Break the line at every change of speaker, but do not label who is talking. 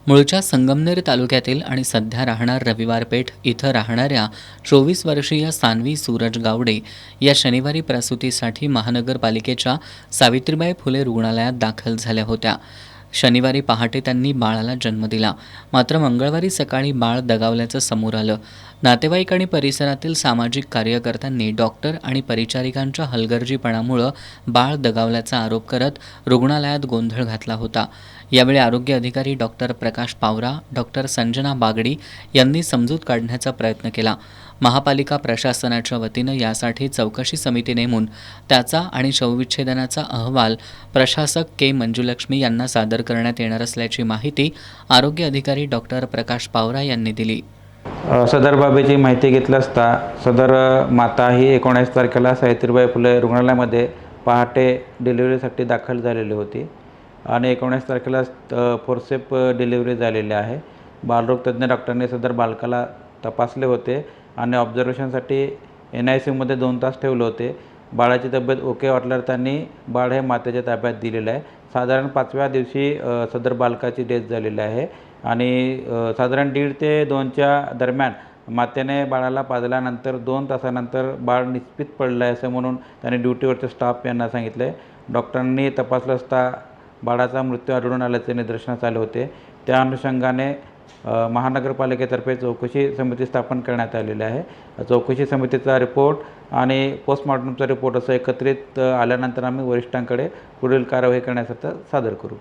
मूळच्या संगमनेर तालुक्यातील आणि सध्या राहणार रविवार पेठ इथं राहणाऱ्या 24 वर्षीय सान्वी सूरज गावडे या शनिवारी प्रसूतीसाठी महानगरपालिकेच्या सावित्रीबाई फुले रुग्णालयात दाखल झाल्या होत्या। शनिवारी पहाटे त्यांनी बाळाला जन्म दिला, मात्र मंगळवारी सकाळी बाळ दगावल्याचं समोर आलं। नातेवाईक आणि परिसरातील सामाजिक कार्यकर्त्यांनी डॉक्टर आणि परिचारिकांच्या हलगर्जीपणामुळे बाळ दगावल्याचा आरोप करत रुग्णालयात गोंधळ घातला होता। यावेळी आरोग्य अधिकारी डॉक्टर प्रकाश पावरा, डॉक्टर संजना बागडी यांनी समजूत काढण्याचा प्रयत्न केला। महापालिका प्रशासनाच्या वतीनं यासाठी चौकशी समिती नेमून त्याचा आणि शवविच्छेदनाचा अहवाल प्रशासक के मंजुलक्ष्मी यांना सादर करण्यात येणार असल्याची माहिती आरोग्य अधिकारी डॉक्टर प्रकाश पावरा यांनी दिली।
सदर बाबीची माहिती घेतली असता सदर माता ही 19 तारखेला सावित्रीबाई फुले रुग्णालयामध्ये पहाटे डिलिव्हरीसाठी दाखल झालेली होती आणि 19 तारखेला फोर्सेप डिलिव्हरी झालेली आहे। बालरोग तज्ज्ञ डॉक्टरांनी सदर बालकाला तपासले होते आणि ऑब्झर्वेशनसाठी NICUमध्ये 2 तास ठेवले होते। बाळाची तब्येत ओके वाटल्यावर त्यांनी बाळ हे मातेच्या ताब्यात दिलेलं आहे। साधारण 5व्या दिवशी सदर बालकाची डेथ झालेली आहे आणि साधारण 1.5 ते 2च्या दरम्यान मातेने बाळाला पाजल्यानंतर 2 तासानंतर बाळ निस्पित पडलं आहे असं म्हणून त्यांनी ड्युटीवरच्या स्टाफ यांना सांगितलं आहे। डॉक्टरांनी तपासलं असता बाळाचा मृत्यू आढळून आल्याचे निदर्शनास आले होते। त्या अनुषंगाने महानगरपालिकेतर्फे चौकशी समिती स्थापन करण्यात आलेली आहे। चौकशी समितीचा रिपोर्ट आणि पोस्टमॉर्टमचा रिपोर्ट असं एकत्रित आल्यानंतर आम्ही वरिष्ठांकडे पुढील कार्यवाही करण्यासाठी सादर करू।